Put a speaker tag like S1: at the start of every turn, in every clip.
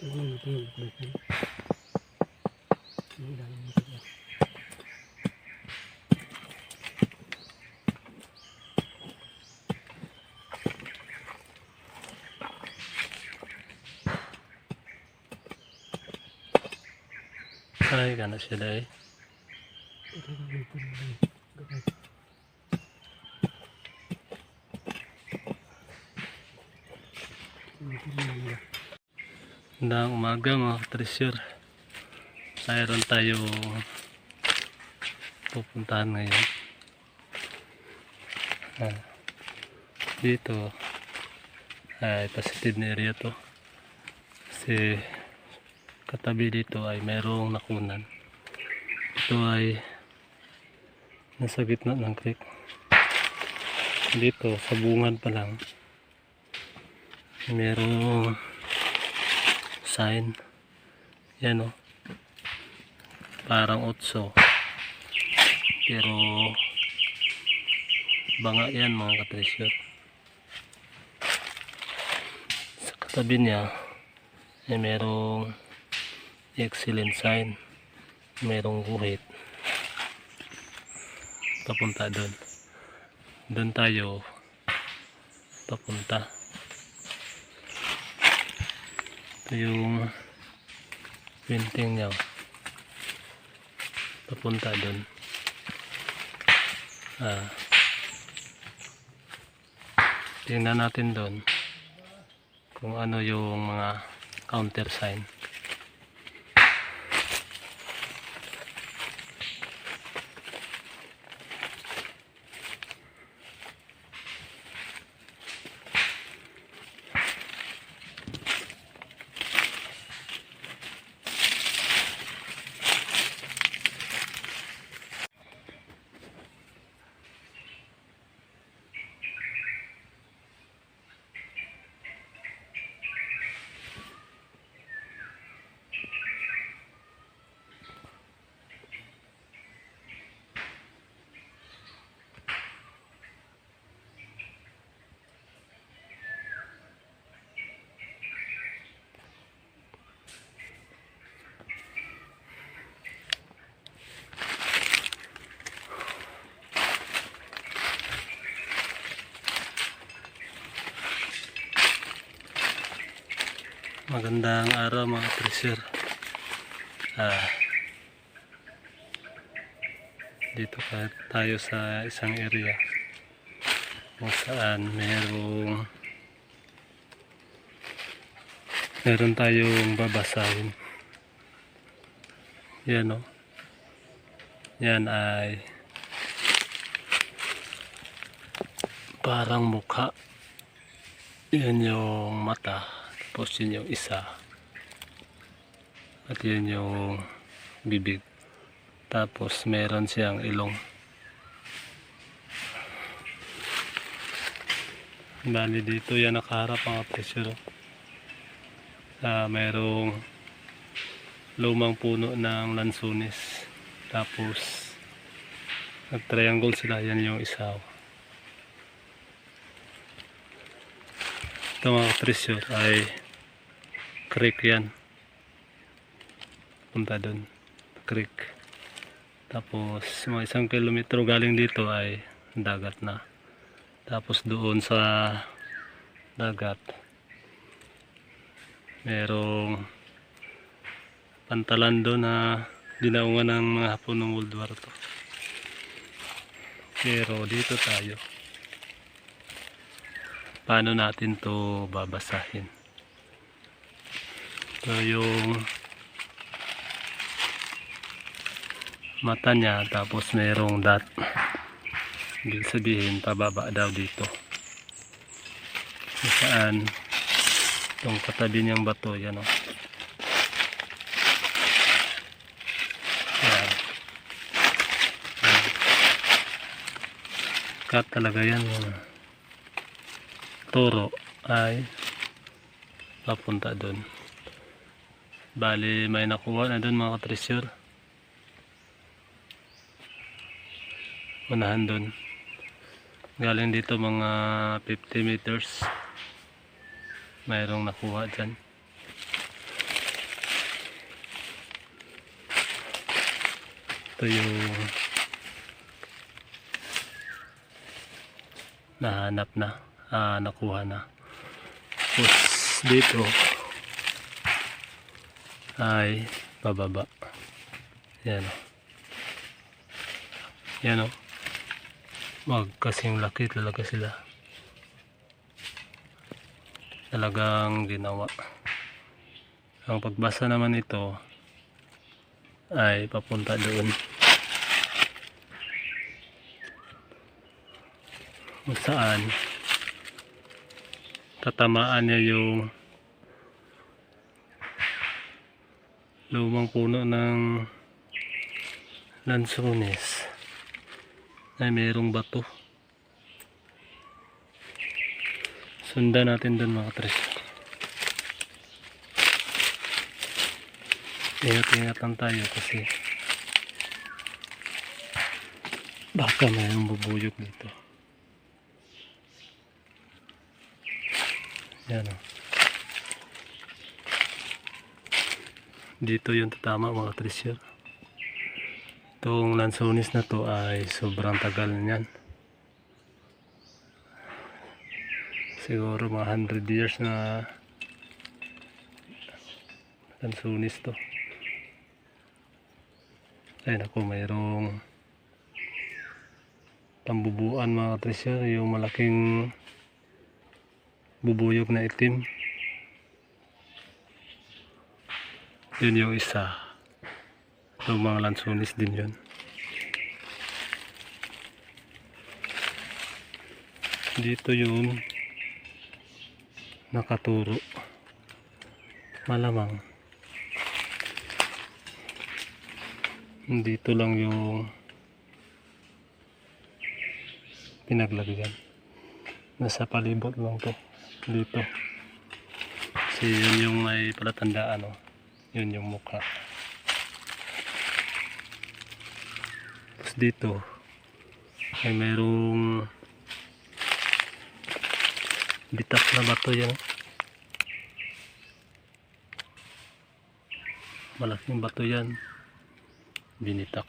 S1: Ay, gana sila eh. Magandang umaga mga ka-treasure. Mayroon tayo pupuntahan ngayon. Dito ay positive na area to. Kasi katabi dito ay mayroong nakunan. Ito ay nasa gitna ng creek. Dito sa bungad pa lang mayroong sign. Yan o. Parang otso. Pero banga yan mga ka-treasure. Sa katabi niya ay mayroong excellent sign. Mayroong guhit. Papunta doon. Doon tayo papunta. Ito yung painting niya. Papunta doon. Tingnan natin doon kung ano yung mga counter sign. Magandang araw mga treasure. Dito tayo sa isang area kung saan meron tayong babasahin. Yan o. Yan ay parang mukha. Yan yung mata. Tapos yun yung isa. At yun yung bibig. Tapos meron siyang ilong. Bali dito yan nakaharap mga treasure. Mayroong lumang puno ng lansunis. Tapos nag-triangle sila. Yan yung isa. Ito mga treasure ay creek yan. Punta doon. Creek. Tapos mga 1 kilometro galing dito ay dagat na. Tapos doon sa dagat merong pantalan doon na dinaungan ng mga Hapon ng World War II. Pero dito tayo. Paano natin to babasahin? Ito yung mata niya, tapos mayroong dot. Ibig sabihin pababa daw dito. Saan itong katabi niyang bato, yan o. Yan. Kat talaga yan. Turo ay papunta doon. Bali may nakuha na doon mga ka-treasure. Unahan doon. Galing dito mga 50 meters. Mayroong nakuha dyan. Ito yung nahanap na, nakuha na. Tapos dito ay pababa. Yan o. Yan o. Wag kasing laki talaga sila. Talagang ginawa. Ang pagbasa naman ito ay papunta doon. Kung saan tatamaan niya yung lumang puno ng lansones ay mayroong bato. Sundan natin doon mga tres. Ingat-ingat lang tayo kasi baka mayroong bubuyog dito. Yan o. Dito yung tatama mga tresyo. Itong lansones na to ay sobrang tagal niyan. Siguro mga 100 years na lansones to. Ay naku, mayroong tambubuan mga tresyo. Yung malaking bubuyog na itim. Yun yung isa. Itong mga lansones din yun. Dito yung nakaturo. Malamang dito lang yung pinaglagyan. Nasa palibot lang to. Dito. Kasi yun yung may palatandaan. Yun yung mukha. Tapos dito ay mayroong bitak na bato yan. Malaking bato yan. Binitak.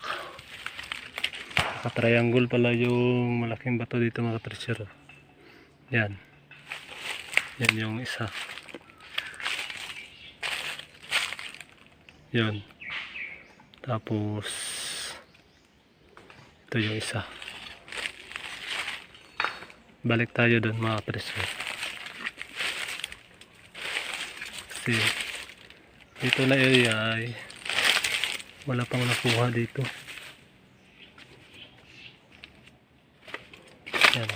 S1: Naka-triangle pala yung malaking bato dito mga treasure. Yan. Yan yung isa. Yun. Tapos ito yung isa. Balik tayo doon mga treasure. Kasi dito na area ay wala pang nakuha dito. Yan.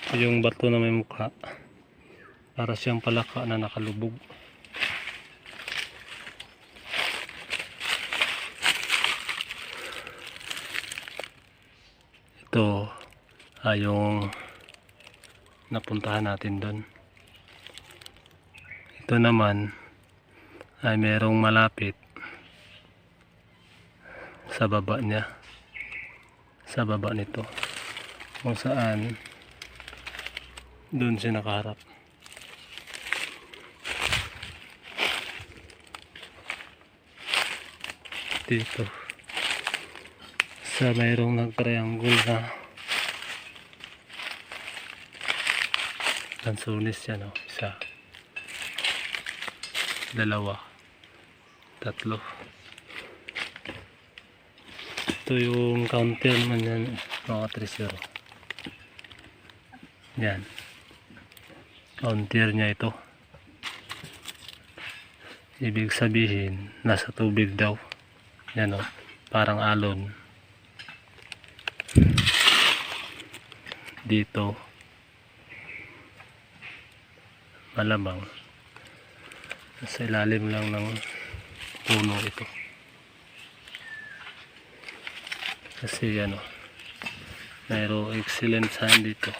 S1: Ito yung bato na may mukha. Para siyang palaka na nakalubog. Ito ay yung napuntahan natin doon. Ito naman ay merong malapit sa baba niya, sa baba nito, kung saan doon siya nakaharap. Dito sa mayroong nag-triangle na lansones yan, isa, dalawa, tatlo. Ito yung counter naman yan mga treasure. Yan, counter niya ito. Ibig sabihin nasa tubig daw. Yan parang alon. Dito malamang nasa ilalim lang ng puno ito. Kasi mayroong excellent sand dito.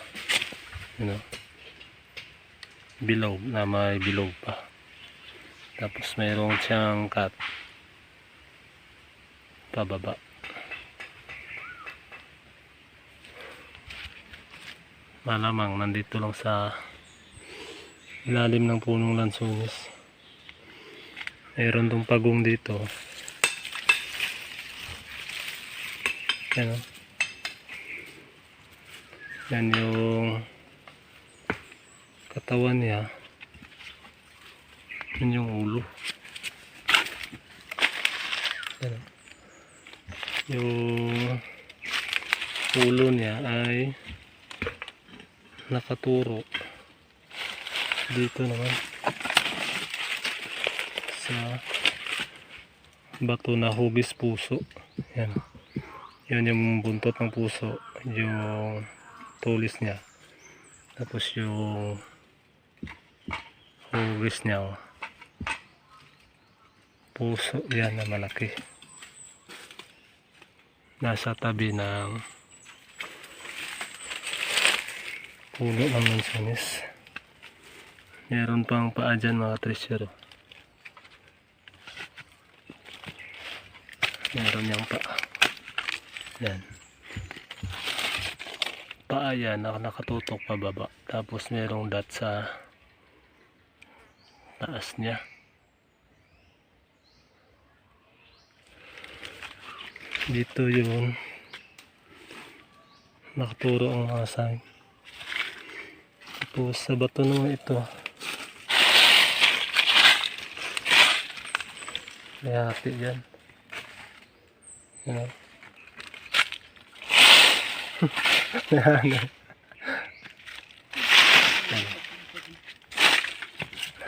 S1: Bilog na may bilog pa. Tapos mayroong siyang cut pababa. Malamang nandito lang sa ilalim ng punong lansones. Mayroon tong pagong dito. Yan o. Yan yung katawan niya. Yan yung ulo. Yan o. Yung ulo niya ay nakaturo dito naman sa bato na hugis puso. Yan. Yun yung buntot ng puso, yung tulis niya. Tapos yung hugis niya, oh. Puso yan na malaki. Nasa tabi ng puno ng mansanis. Meron pang paa dyan mga treasure. Meron niyang paa. Yan. Paa yan, nakatutok pababa. Tapos merong dot sa taas niya. Dito yung nakaturo ang mga sign. Tapos sa bato naman ito, may hati dyan. Yan.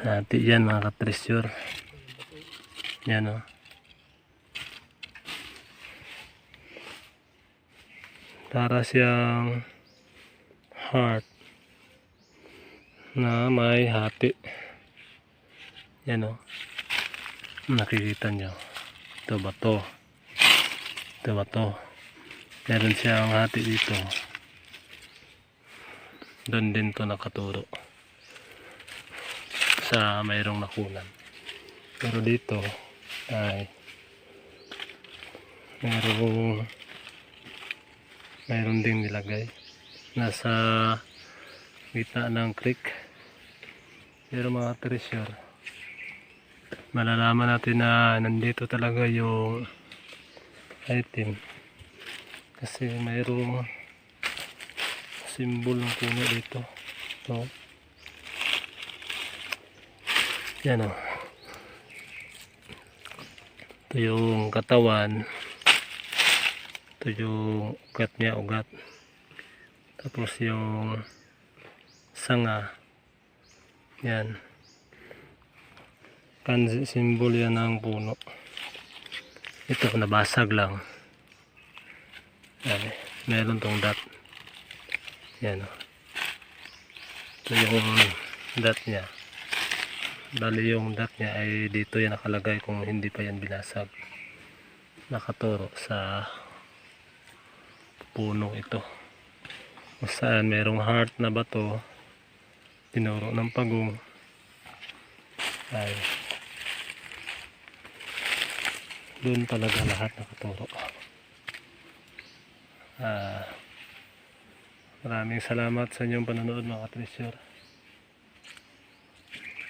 S1: Hati yan mga ka-treasure. Yan o. Para siyang heart na may hati. Yan o. Nakikita nyo. Ito ba to? Ito ba to? Meron siyang hati dito. Doon din to nakaturo. Sa mayroong nakunan. Pero dito ay mayroon ding nilagay. Nasa gitna ng creek. Pero mga treasure, malalaman natin na nandito talaga yung item kasi mayroong symbol ng puno dito. So, yan o. Ito yung katawan. Ito yung ugat niya, ugat. Tapos yung sanga. Yan. Kanji symbol yan ng puno. Ito nabasag lang. Yan, meron tong dot. Yan o. Ito yung dot niya. Bali yung dot niya ay dito yan nakalagay kung hindi pa yan binasag. Nakaturo sa punong ito. Kung saan merong heart na bato, tinuro ng pagong, ay doon talaga lahat nakaturo. Maraming salamat sa inyong panonood mga treasure.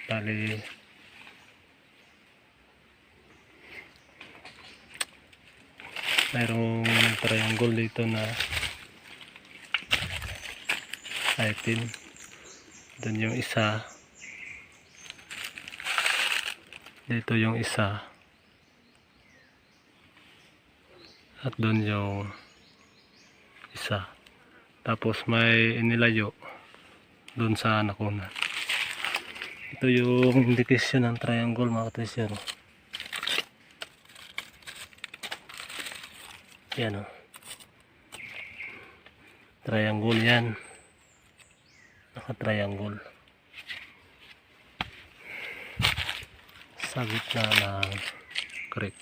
S1: Bali mayroong triangle dito na item. Doon yung isa, dito yung isa, at doon yung isa. Tapos may inilayo doon sa nakunan. Ito yung indikasyon ng triangle mga treasure. Yan o. Triangle yan. Naka-triangle. Sa gitna ng creek.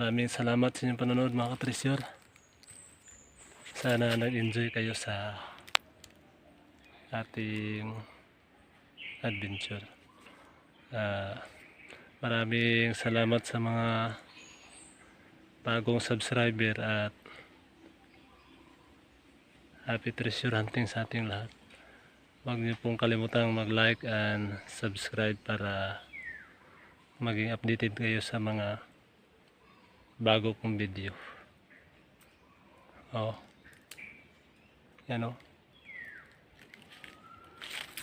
S1: Maraming salamat sa inyong panonood mga ka-treasure. Sana nag-enjoy kayo sa ating adventure. Maraming salamat sa mga bagong subscriber at happy treasure hunting sa ating lahat. Huwag niyo pong kalimutang mag-like and subscribe para maging updated kayo sa mga bago kong video. Oh. Yan o.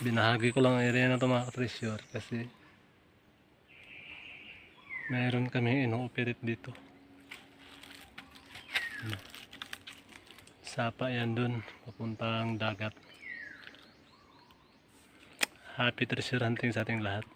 S1: Binahagi ko lang ang area na ito mga ka-treasure kasi mayroon kami ino-operate dito. Sapa yan dun, papuntang dagat. Happy treasure hunting sa ating lahat.